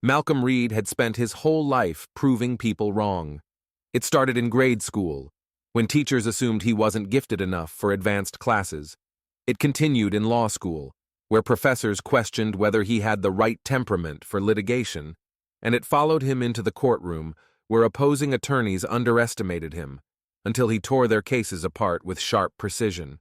Malcolm Reed had spent his whole life proving people wrong. It started in grade school, when teachers assumed he wasn't gifted enough for advanced classes. It continued in law school, where professors questioned whether he had the right temperament for litigation, and it followed him into the courtroom, where opposing attorneys underestimated him, until he tore their cases apart with sharp precision.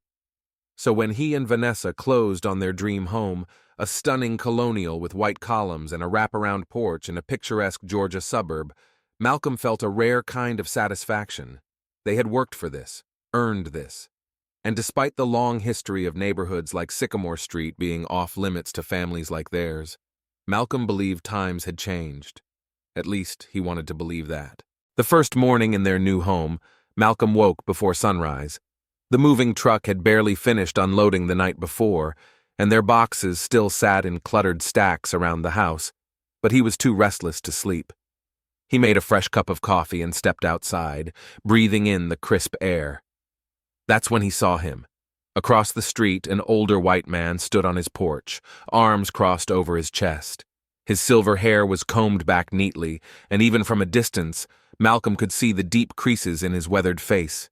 So when he and Vanessa closed on their dream home, a stunning colonial with white columns and a wraparound porch in a picturesque Georgia suburb, Malcolm felt a rare kind of satisfaction. They had worked for this, earned this. And despite the long history of neighborhoods like Sycamore Street being off-limits to families like theirs, Malcolm believed times had changed. At least, he wanted to believe that. The first morning in their new home, Malcolm woke before sunrise. The moving truck had barely finished unloading the night before, and their boxes still sat in cluttered stacks around the house, but he was too restless to sleep. He made a fresh cup of coffee and stepped outside, breathing in the crisp air. That's when he saw him. Across the street, an older white man stood on his porch, arms crossed over his chest. His silver hair was combed back neatly, and even from a distance, Malcolm could see the deep creases in his weathered face.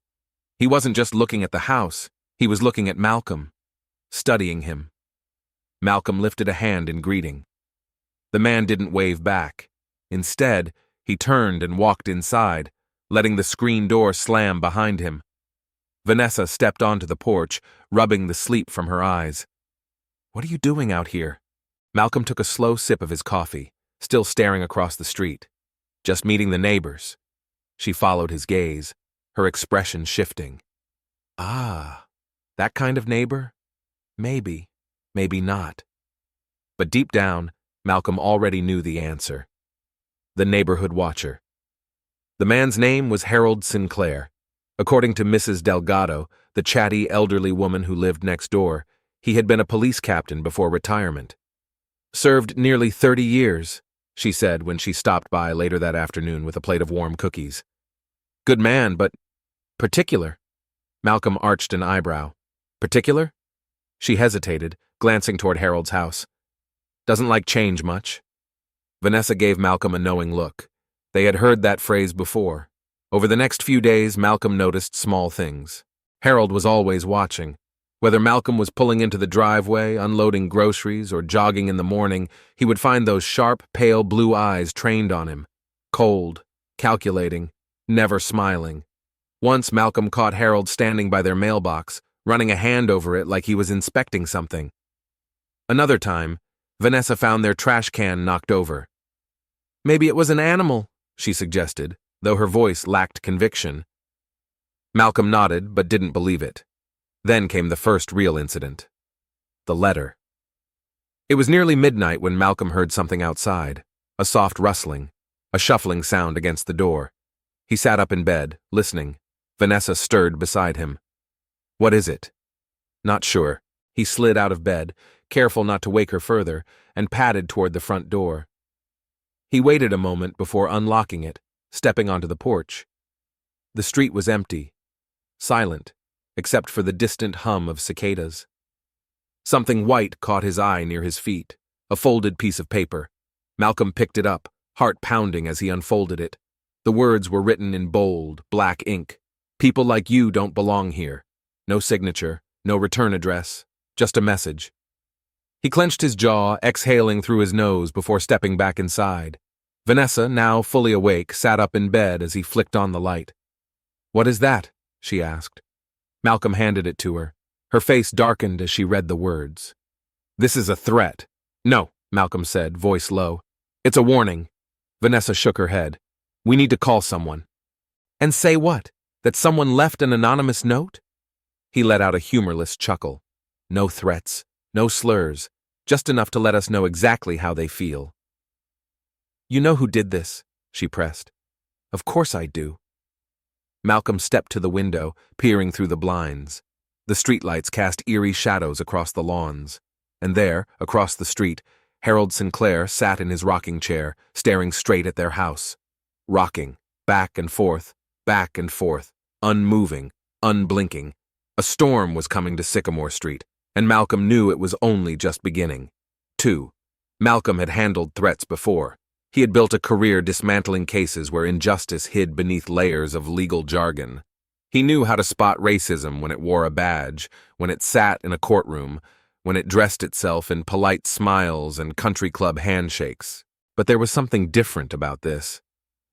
He wasn't just looking at the house, he was looking at Malcolm, studying him. Malcolm lifted a hand in greeting. The man didn't wave back. Instead, he turned and walked inside, letting the screen door slam behind him. Vanessa stepped onto the porch, rubbing the sleep from her eyes. "What are you doing out here?" Malcolm took a slow sip of his coffee, still staring across the street. "Just meeting the neighbors." She followed his gaze, her expression shifting. "Ah, that kind of neighbor? Maybe, maybe not." But deep down, Malcolm already knew the answer. The neighborhood watcher. The man's name was Harold Sinclair. According to Mrs. Delgado, the chatty elderly woman who lived next door, he had been a police captain before retirement. "Served nearly 30 years, she said when she stopped by later that afternoon with a plate of warm cookies. "Good man, but particular." Malcolm arched an eyebrow. "Particular?" She hesitated, glancing toward Harold's house. "Doesn't like change much." Vanessa gave Malcolm a knowing look. They had heard that phrase before. Over the next few days, Malcolm noticed small things. Harold was always watching. Whether Malcolm was pulling into the driveway, unloading groceries, or jogging in the morning, he would find those sharp, pale blue eyes trained on him. Cold, calculating, never smiling. Once Malcolm caught Harold standing by their mailbox, running a hand over it like he was inspecting something. Another time, Vanessa found their trash can knocked over. "Maybe it was an animal," she suggested, though her voice lacked conviction. Malcolm nodded, but didn't believe it. Then came the first real incident. The letter. It was nearly midnight when Malcolm heard something outside, a soft rustling, a shuffling sound against the door. He sat up in bed, listening. Vanessa stirred beside him. "What is it?" Not sure. He slid out of bed, careful not to wake her further, and padded toward the front door. He waited a moment before unlocking it, stepping onto the porch. The street was empty, silent, except for the distant hum of cicadas. Something white caught his eye near his feet, a folded piece of paper. Malcolm picked it up, heart pounding as he unfolded it. The words were written in bold, black ink. "People like you don't belong here." No signature, no return address, just a message. He clenched his jaw, exhaling through his nose before stepping back inside. Vanessa, now fully awake, sat up in bed as he flicked on the light. "What is that?" she asked. Malcolm handed it to her. Her face darkened as she read the words. "This is a threat." "No," Malcolm said, voice low. "It's a warning." Vanessa shook her head. "We need to call someone." "And say what? That someone left an anonymous note?" He let out a humorless chuckle. "No threats, no slurs, just enough to let us know exactly how they feel." "You know who did this?" she pressed. "Of course I do." Malcolm stepped to the window, peering through the blinds. The streetlights cast eerie shadows across the lawns. And there, across the street, Harold Sinclair sat in his rocking chair, staring straight at their house. Rocking, back and forth, unmoving, unblinking. A storm was coming to Sycamore Street, and Malcolm knew it was only just beginning. 2. Malcolm had handled threats before. He had built a career dismantling cases where injustice hid beneath layers of legal jargon. He knew how to spot racism when it wore a badge, when it sat in a courtroom, when it dressed itself in polite smiles and country club handshakes. But there was something different about this.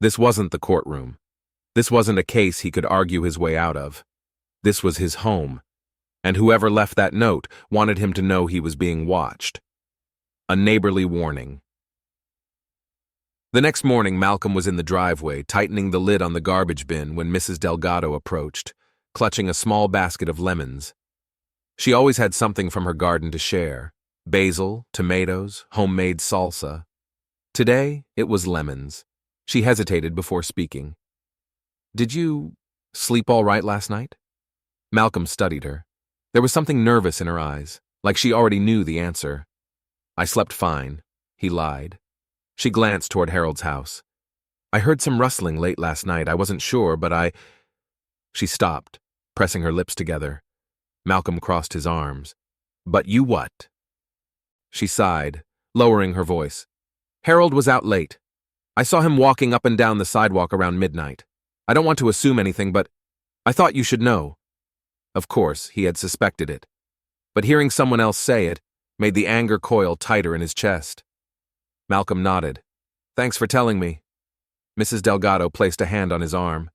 This wasn't the courtroom. This wasn't a case he could argue his way out of. This was his home, and whoever left that note wanted him to know he was being watched. A neighborly warning. The next morning, Malcolm was in the driveway, tightening the lid on the garbage bin when Mrs. Delgado approached, clutching a small basket of lemons. She always had something from her garden to share: basil, tomatoes, homemade salsa. Today, it was lemons. She hesitated before speaking. "Did you sleep all right last night?" Malcolm studied her. There was something nervous in her eyes, like she already knew the answer. "I slept fine," he lied. She glanced toward Harold's house. "I heard some rustling late last night. I wasn't sure, but She stopped, pressing her lips together. Malcolm crossed his arms. "But you what?" She sighed, lowering her voice. "Harold was out late. I saw him walking up and down the sidewalk around midnight. I don't want to assume anything, but I thought you should know." Of course, he had suspected it. But hearing someone else say it made the anger coil tighter in his chest. Malcolm nodded. "Thanks for telling me." Mrs. Delgado placed a hand on his arm.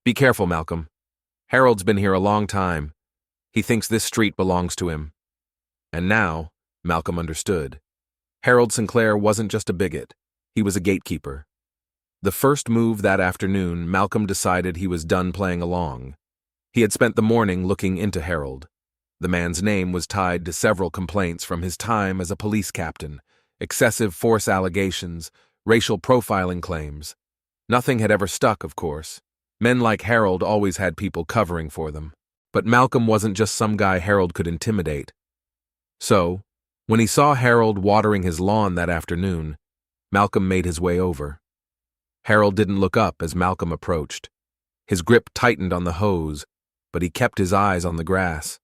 "Be careful, Malcolm. Harold's been here a long time. He thinks this street belongs to him." And now, Malcolm understood. Harold Sinclair wasn't just a bigot. He was a gatekeeper. The first move that afternoon, Malcolm decided he was done playing along. He had spent the morning looking into Harold. The man's name was tied to several complaints from his time as a police captain: excessive force allegations, racial profiling claims. Nothing had ever stuck, of course. Men like Harold always had people covering for them. But Malcolm wasn't just some guy Harold could intimidate. So, when he saw Harold watering his lawn that afternoon, Malcolm made his way over. Harold didn't look up as Malcolm approached. His grip tightened on the hose, but he kept his eyes on the grass.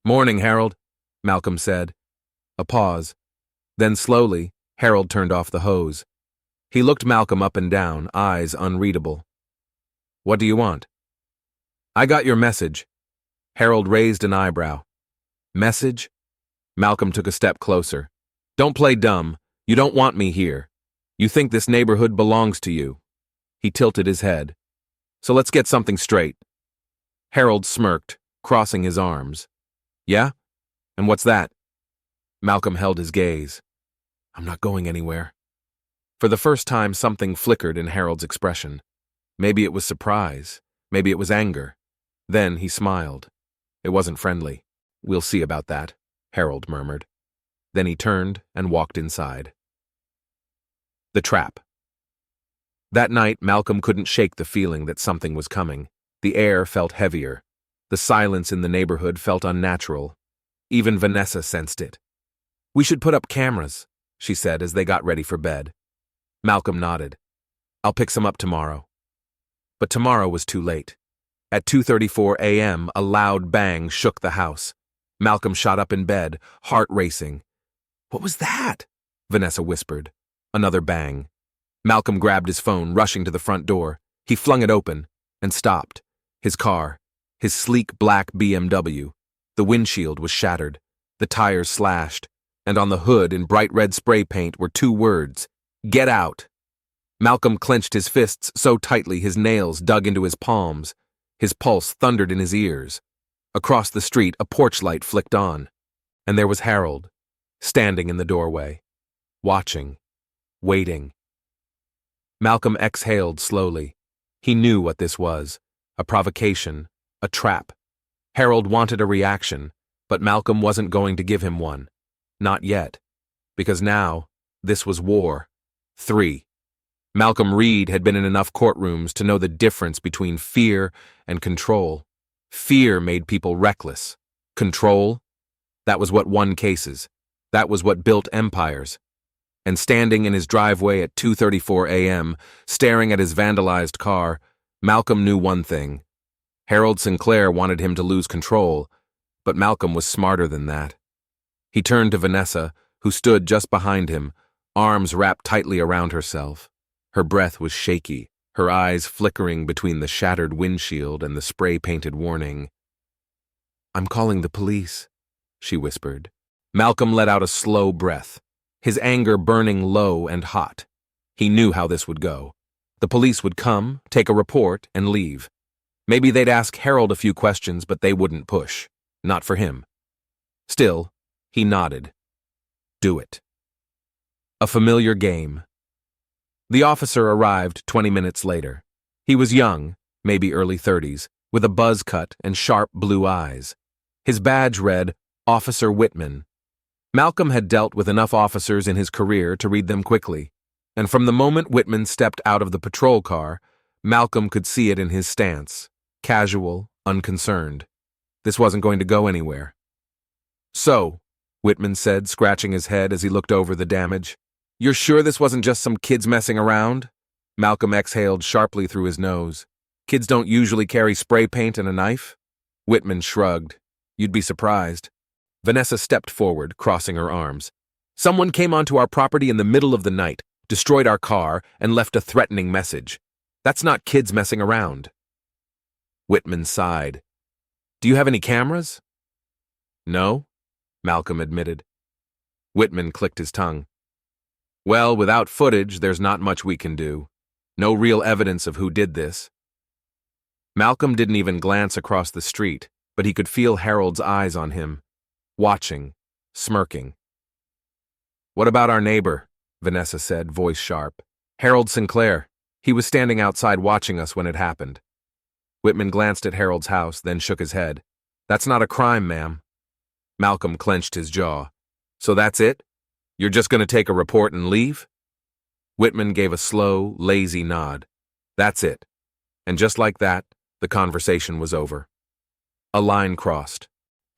"Morning, Harold," Malcolm said. A pause. Then slowly, Harold turned off the hose. He looked Malcolm up and down, eyes unreadable. "What do you want?" "I got your message." Harold raised an eyebrow. "Message?" Malcolm took a step closer. "Don't play dumb. You don't want me here. You think this neighborhood belongs to you." He tilted his head. "So let's get something straight." Harold smirked, crossing his arms. "Yeah? And what's that?" Malcolm held his gaze. "I'm not going anywhere." For the first time, something flickered in Harold's expression. Maybe it was surprise. Maybe it was anger. Then he smiled. It wasn't friendly. "We'll see about that," Harold murmured. Then he turned and walked inside. The trap. That night, Malcolm couldn't shake the feeling that something was coming. The air felt heavier. The silence in the neighborhood felt unnatural. Even Vanessa sensed it. "We should put up cameras," she said as they got ready for bed. Malcolm nodded. "I'll pick some up tomorrow." But tomorrow was too late. At 2:34 a.m., a loud bang shook the house. Malcolm shot up in bed, heart racing. "What was that?" Vanessa whispered. Another bang. Malcolm grabbed his phone, rushing to the front door. He flung it open and stopped. His car, his sleek black BMW. The windshield was shattered, the tires slashed, and on the hood in bright red spray paint were two words: "Get out." Malcolm clenched his fists so tightly his nails dug into his palms. His pulse thundered in his ears. Across the street, a porch light flicked on, and there was Harold, standing in the doorway, watching, waiting. Malcolm exhaled slowly. He knew what this was: a provocation, a trap. Harold wanted a reaction, but Malcolm wasn't going to give him one. Not yet. Because now, this was war. 3. Malcolm Reed had been in enough courtrooms to know the difference between fear and control. Fear made people reckless. Control? That was what won cases. That was what built empires. And standing in his driveway at 2:34 a.m., staring at his vandalized car, Malcolm knew one thing. Harold Sinclair wanted him to lose control, but Malcolm was smarter than that. He turned to Vanessa, who stood just behind him, arms wrapped tightly around herself. Her breath was shaky, her eyes flickering between the shattered windshield and the spray-painted warning. "I'm calling the police," she whispered. Malcolm let out a slow breath, his anger burning low and hot. He knew how this would go. The police would come, take a report, and leave. Maybe they'd ask Harold a few questions, but they wouldn't push. Not for him. Still, he nodded. Do it. A familiar game. The officer arrived 20 minutes later. He was young, maybe early 30s, with a buzz cut and sharp blue eyes. His badge read, Officer Whitman. Malcolm had dealt with enough officers in his career to read them quickly, and from the moment Whitman stepped out of the patrol car, Malcolm could see it in his stance, casual, unconcerned. This wasn't going to go anywhere. "So," Whitman said, scratching his head as he looked over the damage, "you're sure this wasn't just some kids messing around?" Malcolm exhaled sharply through his nose. "Kids don't usually carry spray paint and a knife?" Whitman shrugged. "You'd be surprised." Vanessa stepped forward, crossing her arms. "Someone came onto our property in the middle of the night, destroyed our car, and left a threatening message. That's not kids messing around." Whitman sighed. "Do you have any cameras?" "No," Malcolm admitted. Whitman clicked his tongue. "Well, without footage, there's not much we can do. No real evidence of who did this." Malcolm didn't even glance across the street, but he could feel Harold's eyes on him, watching, smirking. "What about our neighbor?" Vanessa said, voice sharp. "Harold Sinclair. He was standing outside watching us when it happened." Whitman glanced at Harold's house, then shook his head. "That's not a crime, ma'am." Malcolm clenched his jaw. "So that's it? You're just going to take a report and leave?" Whitman gave a slow, lazy nod. "That's it." And just like that, the conversation was over. A line crossed.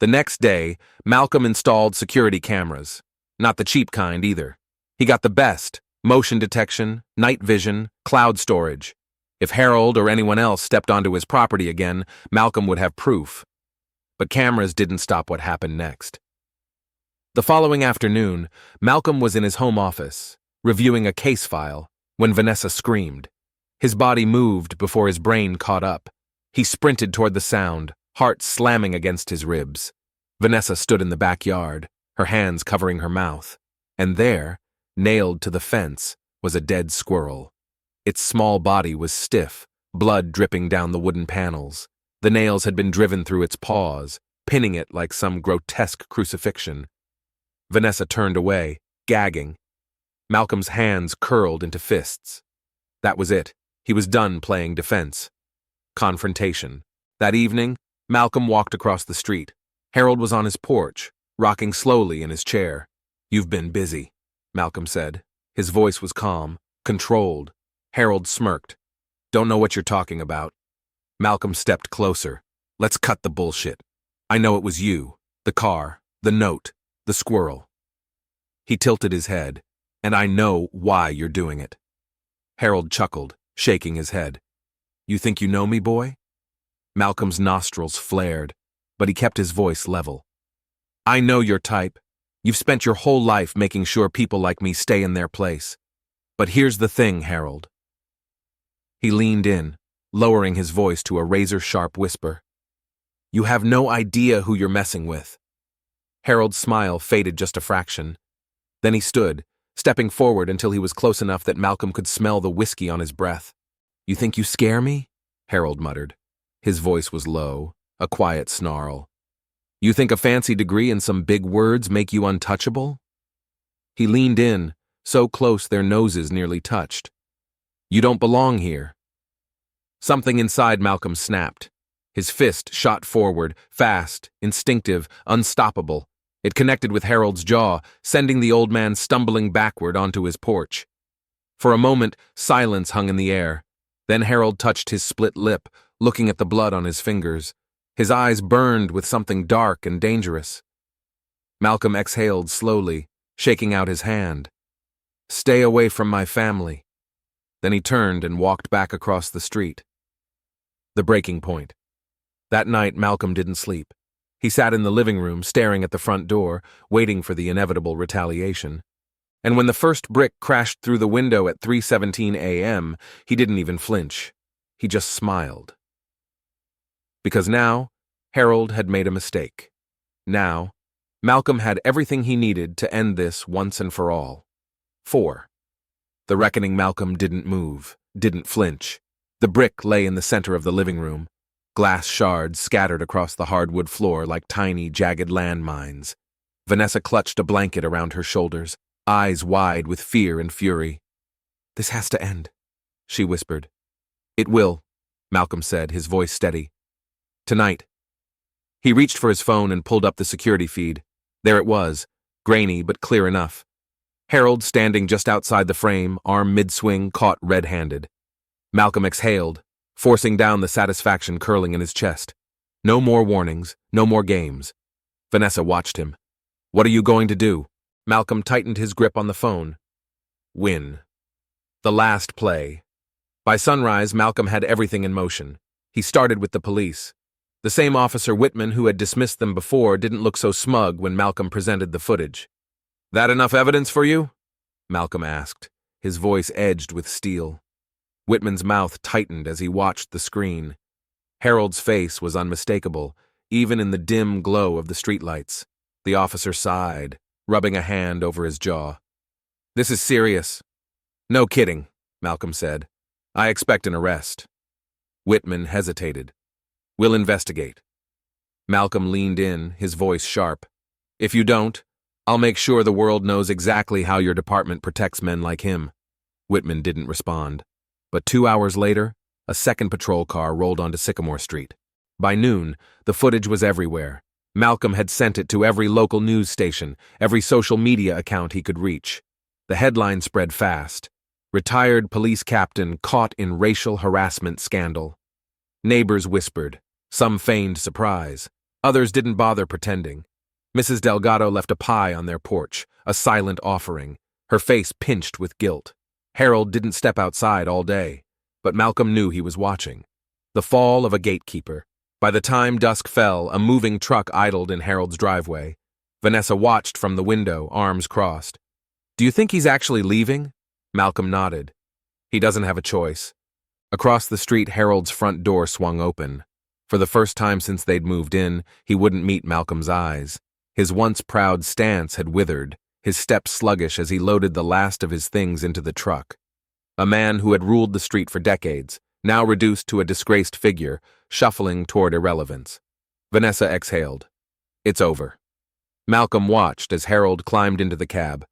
The next day, Malcolm installed security cameras. Not the cheap kind either. He got the best: motion detection, night vision, cloud storage. If Harold or anyone else stepped onto his property again, Malcolm would have proof. But cameras didn't stop what happened next. The following afternoon, Malcolm was in his home office, reviewing a case file, when Vanessa screamed. His body moved before his brain caught up. He sprinted toward the sound, heart slamming against his ribs. Vanessa stood in the backyard, her hands covering her mouth, and there, nailed to the fence, was a dead squirrel. Its small body was stiff, blood dripping down the wooden panels. The nails had been driven through its paws, pinning it like some grotesque crucifixion. Vanessa turned away, gagging. Malcolm's hands curled into fists. That was it. He was done playing defense. Confrontation. That evening, Malcolm walked across the street. Harold was on his porch, rocking slowly in his chair. "You've been busy," Malcolm said. His voice was calm, controlled. Harold smirked. "Don't know what you're talking about." Malcolm stepped closer. "Let's cut the bullshit. I know it was you, the car, the note, the squirrel." He tilted his head. "And I know why you're doing it." Harold chuckled, shaking his head. "You think you know me, boy?" Malcolm's nostrils flared, but he kept his voice level. "I know your type. You've spent your whole life making sure people like me stay in their place. But here's the thing, Harold." He leaned in, lowering his voice to a razor-sharp whisper. "You have no idea who you're messing with." Harold's smile faded just a fraction. Then he stood, stepping forward until he was close enough that Malcolm could smell the whiskey on his breath. "You think you scare me?" Harold muttered. His voice was low, a quiet snarl. "You think a fancy degree and some big words make you untouchable?" He leaned in, so close their noses nearly touched. "You don't belong here." Something inside Malcolm snapped. His fist shot forward, fast, instinctive, unstoppable. It connected with Harold's jaw, sending the old man stumbling backward onto his porch. For a moment, silence hung in the air. Then Harold touched his split lip, looking at the blood on his fingers. His eyes burned with something dark and dangerous. Malcolm exhaled slowly, shaking out his hand. "Stay away from my family." Then he turned and walked back across the street. The breaking point. That night, Malcolm didn't sleep. He sat in the living room, staring at the front door, waiting for the inevitable retaliation. And when the first brick crashed through the window at 3:17 a.m., he didn't even flinch. He just smiled. Because now, Harold had made a mistake. Now, Malcolm had everything he needed to end this once and for all. 4. The reckoning Malcolm didn't move, didn't flinch. The brick lay in the center of the living room, glass shards scattered across the hardwood floor like tiny, jagged landmines. Vanessa clutched a blanket around her shoulders, eyes wide with fear and fury. "This has to end," she whispered. "It will," Malcolm said, his voice steady. "Tonight." He reached for his phone and pulled up the security feed. There it was, grainy but clear enough. Harold standing just outside the frame, arm mid-swing, caught red-handed. Malcolm exhaled, forcing down the satisfaction curling in his chest. No more warnings, no more games. Vanessa watched him. "What are you going to do?" Malcolm tightened his grip on the phone. "Win." The last play. By sunrise, Malcolm had everything in motion. He started with the police. The same Officer Whitman who had dismissed them before didn't look so smug when Malcolm presented the footage. "That enough evidence for you?" Malcolm asked, his voice edged with steel. Whitman's mouth tightened as he watched the screen. Harold's face was unmistakable, even in the dim glow of the streetlights. The officer sighed, rubbing a hand over his jaw. "This is serious." "No kidding," Malcolm said. "I expect an arrest." Whitman hesitated. "We'll investigate." Malcolm leaned in, his voice sharp. "If you don't, I'll make sure the world knows exactly how your department protects men like him." Whitman didn't respond. But 2 hours later, a second patrol car rolled onto Sycamore Street. By noon, the footage was everywhere. Malcolm had sent it to every local news station, every social media account he could reach. The headline spread fast. "Retired police captain caught in racial harassment scandal." Neighbors whispered. Some feigned surprise. Others didn't bother pretending. Mrs. Delgado left a pie on their porch, a silent offering, her face pinched with guilt. Harold didn't step outside all day, but Malcolm knew he was watching. The fall of a gatekeeper. By the time dusk fell, a moving truck idled in Harold's driveway. Vanessa watched from the window, arms crossed. "Do you think he's actually leaving?" Malcolm nodded. "He doesn't have a choice." Across the street, Harold's front door swung open. For the first time since they'd moved in, he wouldn't meet Malcolm's eyes. His once proud stance had withered, his step sluggish as he loaded the last of his things into the truck. A man who had ruled the street for decades, now reduced to a disgraced figure, shuffling toward irrelevance. Vanessa exhaled. "It's over." Malcolm watched as Harold climbed into the cab.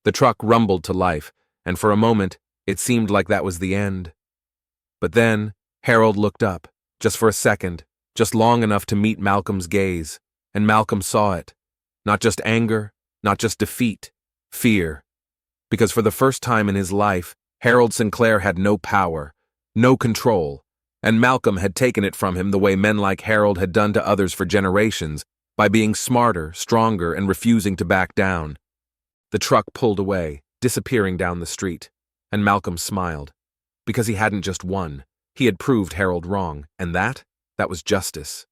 The truck rumbled to life, and for a moment, it seemed like that was the end. But then, Harold looked up, just for a second, just long enough to meet Malcolm's gaze, and Malcolm saw it. Not just anger, not just defeat, fear. Because for the first time in his life, Harold Sinclair had no power, no control, and Malcolm had taken it from him the way men like Harold had done to others for generations, by being smarter, stronger, and refusing to back down. The truck pulled away, disappearing down the street, and Malcolm smiled. Because he hadn't just won, he had proved Harold wrong, and that was justice.